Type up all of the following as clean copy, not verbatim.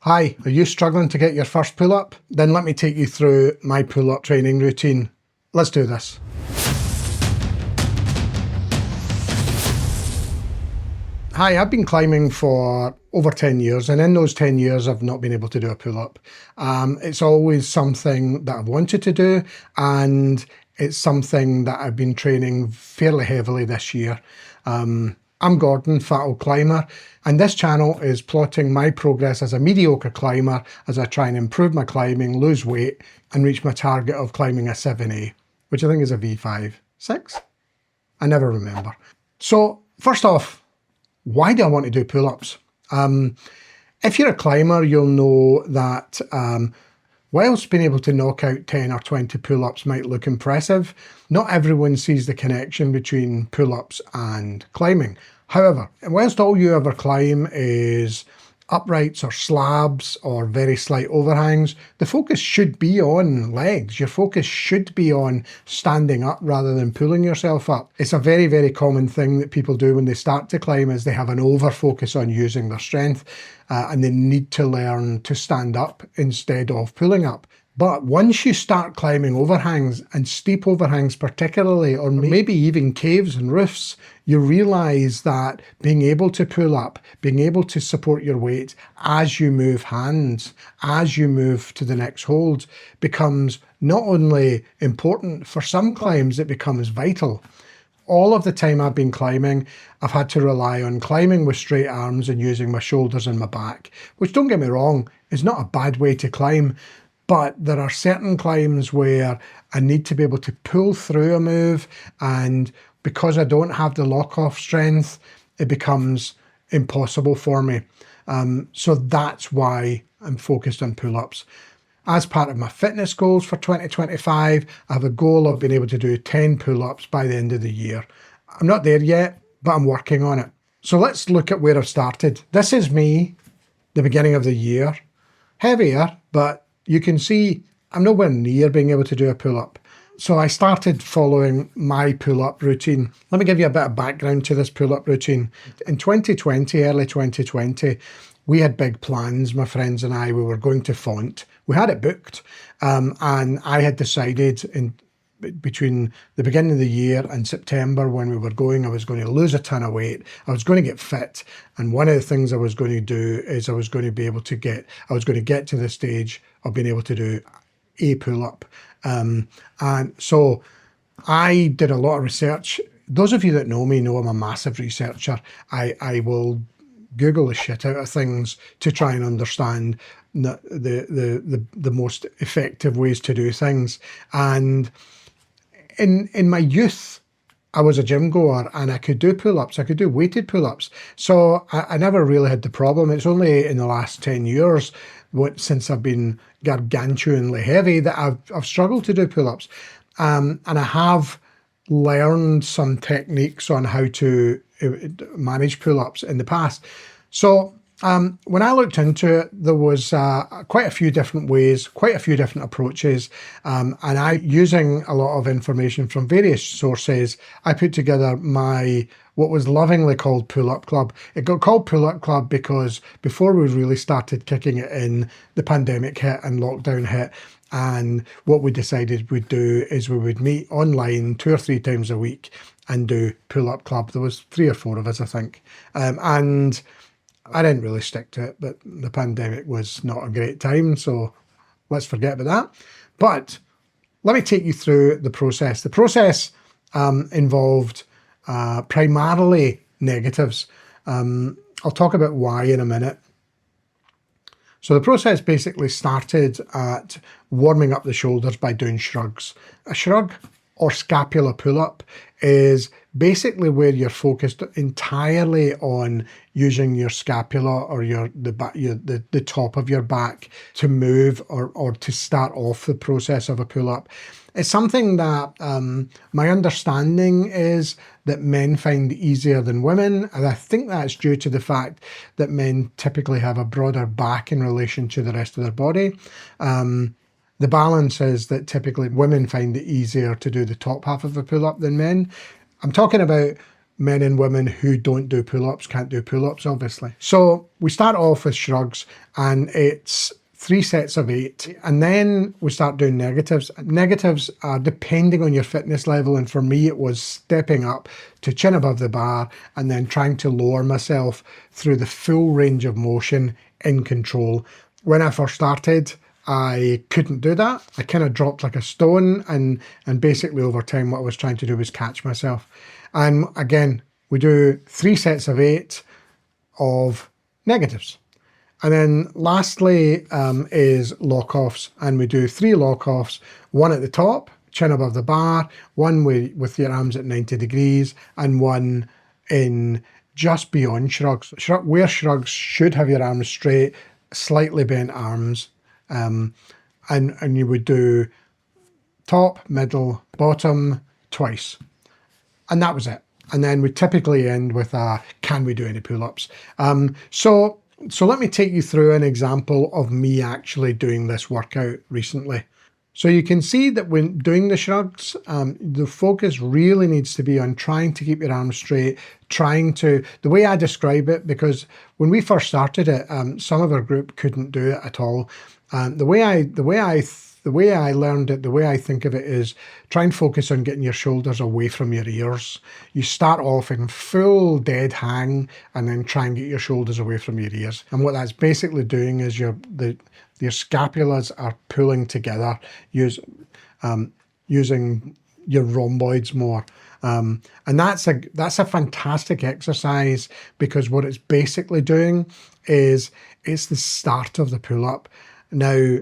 Hi, are you struggling to get your first pull-up? Then let me take you through my pull-up training routine. Let's do this. Hi, I've been climbing for over 10 years, and in those 10 years I've not been able to do a pull-up. It's always something that I've wanted to do, and it's something that I've been training fairly heavily this year. I'm Gordon, Fat Old Climber, and this channel is plotting my progress as a mediocre climber as I try and improve my climbing, lose weight, and reach my target of climbing a 7A, which I think is a V5. 6? I never remember. So, first off, why do I want to do pull-ups? If you're a climber, you'll know that whilst being able to knock out 10 or 20 pull-ups might look impressive, not everyone sees the connection between pull-ups and climbing. However, whilst all you ever climb is uprights or slabs or very slight overhangs, the focus should be on legs. Your focus should be on standing up rather than pulling yourself up. It's a very, very common thing that people do when they start to climb is they have an over focus on using their strength and they need to learn to stand up instead of pulling up. But once you start climbing overhangs, and steep overhangs particularly, or maybe even caves and roofs, you realise that being able to pull up, being able to support your weight as you move hands, as you move to the next hold, becomes not only important, for some climbs it becomes vital. All of the time I've been climbing, I've had to rely on climbing with straight arms and using my shoulders and my back, which, don't get me wrong, is not a bad way to climb. But there are certain climbs where I need to be able to pull through a move, and because I don't have the lock-off strength, it becomes impossible for me. So that's why I'm focused on pull-ups. As part of my fitness goals for 2025, I have a goal of being able to do 10 pull-ups by the end of the year. I'm not there yet, but I'm working on it. So let's look at where I've started. This is me, the beginning of the year. Heavier, but you can see I'm nowhere near being able to do a pull-up. So I started following my pull-up routine. Let me give you a bit of background to this pull-up routine. In 2020, early 2020, we had big plans, my friends and I. We were going to Font. We had it booked, and I had decided between the beginning of the year and September when we were going, I was going to lose a ton of weight. I was going to get fit. And one of the things I was going to do is I was going to get to the stage of being able to do a pull-up. And so I did a lot of research. Those of you that know me know I'm a massive researcher. I will Google the shit out of things to try and understand the most effective ways to do things. And in my youth, I was a gym goer and I could do pull-ups. I could do weighted pull-ups. So I never really had the problem. It's only in the last 10 years, since I've been gargantuanly heavy, that I've struggled to do pull-ups. And I have learned some techniques on how to manage pull-ups in the past. So when I looked into it, there was quite a few different ways, quite a few different approaches, and using a lot of information from various sources, I put together what was lovingly called Pull-Up Club. It got called Pull-Up Club because before we really started kicking it in, the pandemic hit and lockdown hit, and what we decided we'd do is we would meet online 2 or 3 times a week and do Pull-Up Club. There was 3 or 4 of us, I think, and I didn't really stick to it, but the pandemic was not a great time, so let's forget about that. But let me take you through the process. The process involved primarily negatives. I'll talk about why in a minute. So the process basically started at warming up the shoulders by doing shrugs. A shrug, or scapula pull-up, is basically where you're focused entirely on using your scapula or the top of your back to move or to start off the process of a pull-up. It's something that my understanding is that men find easier than women, and I think that's due to the fact that men typically have a broader back in relation to the rest of their body. The balance is that typically women find it easier to do the top half of a pull-up than men. I'm talking about men and women who don't do pull-ups can't do pull-ups, obviously. So we start off with shrugs, and it's 3 sets of 8, and then we start doing negatives. Negatives are depending on your fitness level, and for me it was stepping up to chin above the bar and then trying to lower myself through the full range of motion in control. When I first started, I couldn't do that. I kind of dropped like a stone, and basically over time what I was trying to do was catch myself. And again, we do 3 sets of 8 of negatives. And then lastly is lock-offs, and we do 3 lock-offs, 1 at the top, chin above the bar, 1 with your arms at 90 degrees, and 1 in just beyond shrugs. Where shrugs should have your arms straight, slightly bent arms, and you would do top, middle, bottom twice. And that was it. And then we typically end with a, can we do any pull-ups? So let me take you through an example of me actually doing this workout recently. So you can see that when doing the shrugs, the focus really needs to be on trying to keep your arms straight, the way I describe it, because when we first started it, some of our group couldn't do it at all. The way I learned it, the way I think of it is try and focus on getting your shoulders away from your ears. You start off in full dead hang and then try and get your shoulders away from your ears. And what that's basically doing is your scapulas are pulling together using your rhomboids more. And that's a fantastic exercise, because what it's basically doing is it's the start of the pull-up. Now,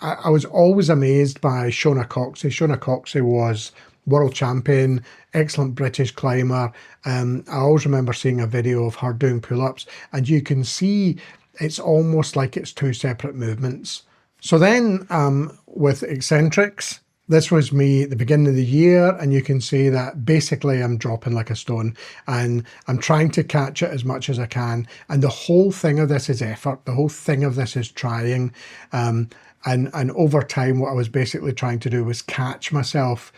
I was always amazed by Shona Coxey. Shona Coxey was world champion, excellent British climber. I always remember seeing a video of her doing pull-ups, and you can see it's almost like it's 2 separate movements. So then with eccentrics, this was me at the beginning of the year, and you can see that basically I'm dropping like a stone and I'm trying to catch it as much as I can. And the whole thing of this is effort. The whole thing of this is trying. And over time, what I was basically trying to do was catch myself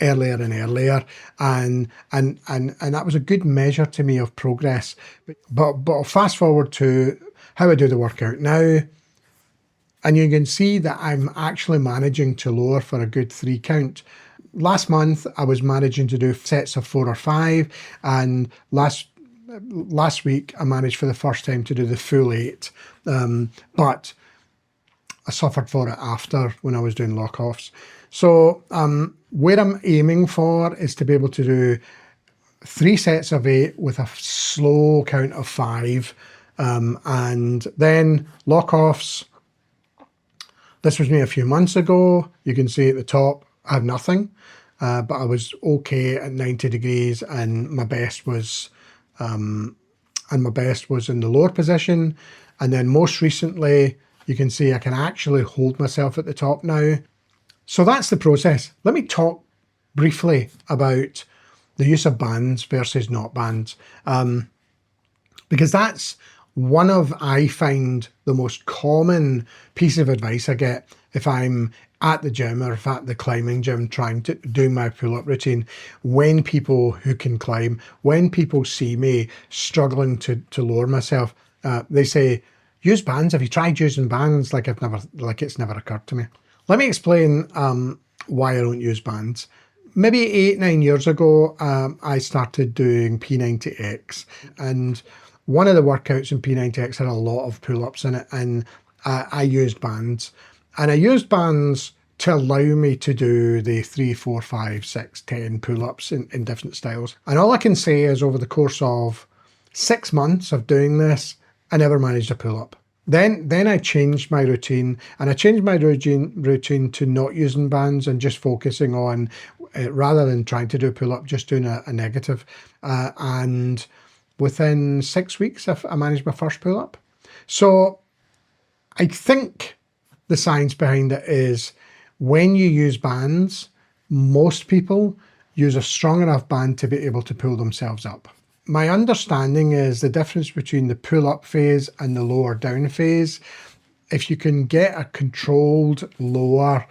earlier and earlier, and that was a good measure to me of progress. But I'll fast forward to how I do the workout now, and you can see that I'm actually managing to lower for a good 3 count. Last month I was managing to do sets of 4 or 5, and last week I managed for the first time to do the full 8, but I suffered for it after when I was doing lock-offs. So where I'm aiming for is to be able to do 3 sets of 8 with a slow count of 5, and then lock-offs. This was me a few months ago. You can see at the top I have nothing, but I was okay at 90 degrees, and my best was in the lower position. And then most recently, you can see I can actually hold myself at the top now. So that's the process. Let me talk briefly about the use of bands versus not bands, because that's one of, I find, the most common piece of advice I get if I'm at the gym or if at the climbing gym trying to do my pull-up routine. When people who can climb, when people see me struggling to lower myself, they say, use bands. Have you tried using bands? Like it's never occurred to me. Let me explain why I don't use bands. Maybe 8-9 years ago, I started doing P90X, and one of the workouts in P90X had a lot of pull-ups in it, and I used bands. And I used bands to allow me to do the 3, 4, 5, 6, 10 pull-ups in different styles. And all I can say is over the course of 6 months of doing this, I never managed a pull-up. Then I changed my routine, and I changed my routine to not using bands and just focusing on, rather than trying to do a pull-up, just doing a negative. And within 6 weeks, I managed my first pull-up. So I think the science behind it is when you use bands, most people use a strong enough band to be able to pull themselves up. My understanding is the difference between the pull-up phase and the lower down phase. If you can get a controlled lower,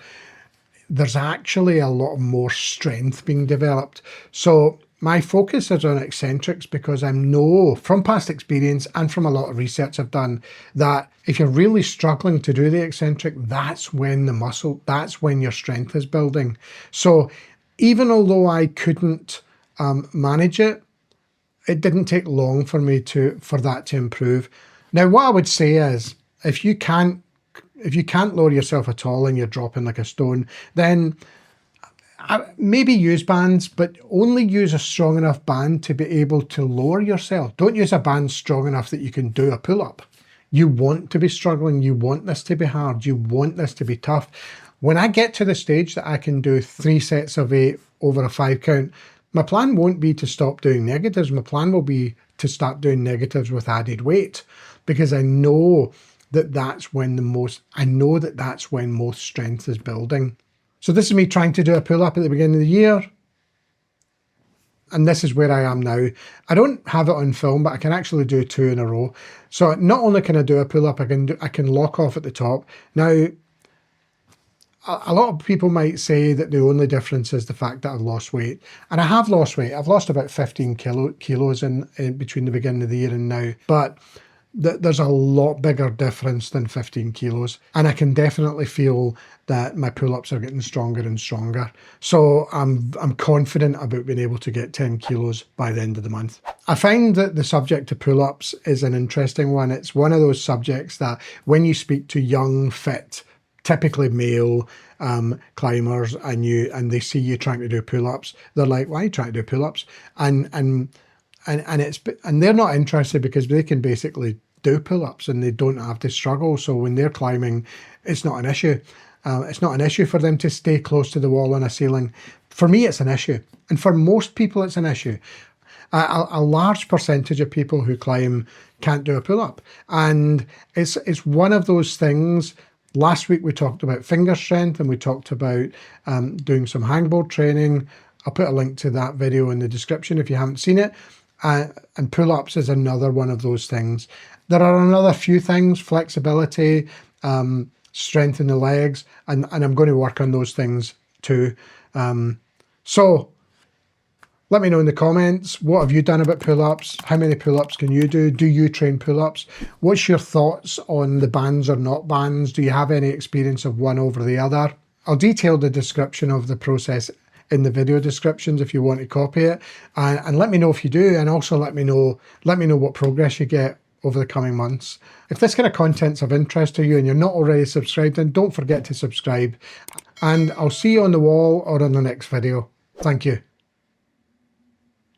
there's actually a lot more strength being developed. So my focus is on eccentrics because I know from past experience and from a lot of research I've done that if you're really struggling to do the eccentric, that's when the muscle, that's when your strength is building. So even although I couldn't manage it, it didn't take long for me for that to improve. Now, what I would say is if you can't lower yourself at all and you're dropping like a stone, then maybe use bands, but only use a strong enough band to be able to lower yourself. Don't use a band strong enough that you can do a pull-up. You want to be struggling. You want this to be hard. You want this to be tough. When I get to the stage that I can do 3 sets of 8 over a 5 count, my plan won't be to stop doing negatives. My plan will be to start doing negatives with added weight, because I know that that's when most strength is building. So this is me trying to do a pull-up at the beginning of the year. And this is where I am now. I don't have it on film, but I can actually do 2 in a row. So not only can I do a pull-up, I can lock off at the top. Now, a lot of people might say that the only difference is the fact that I've lost weight. And I have lost weight. I've lost about 15 kilos in between the beginning of the year and now. But there's a lot bigger difference than 15 kilos. And I can definitely feel that my pull-ups are getting stronger and stronger. So I'm confident about being able to get 10 kilos by the end of the month. I find that the subject of pull-ups is an interesting one. It's one of those subjects that when you speak to young, fit, typically male climbers and they see you trying to do pull-ups, they're like, why are you trying to do pull-ups? And they're not interested because they can basically do pull-ups and they don't have to struggle. So when they're climbing, it's not an issue. It's not an issue for them to stay close to the wall on a ceiling. For me, it's an issue. And for most people, it's an issue. A large percentage of people who climb can't do a pull-up. And it's one of those things. Last week, we talked about finger strength and we talked about doing some hangboard training. I'll put a link to that video in the description if you haven't seen it. And pull-ups is another one of those things. There are another few things, flexibility, strength in the legs, and I'm going to work on those things too. So let me know in the comments, what have you done about pull-ups? How many pull-ups can you do? Do you train pull-ups? What's your thoughts on the bands or not bands? Do you have any experience of one over the other? I'll detail the description of the process in the video descriptions if you want to copy it, and let me know if you do, and also let me know what progress you get over the coming months. If this kind of content's of interest to you and you're not already subscribed, then don't forget to subscribe, and I'll see you on the wall or on the next video. Thank you.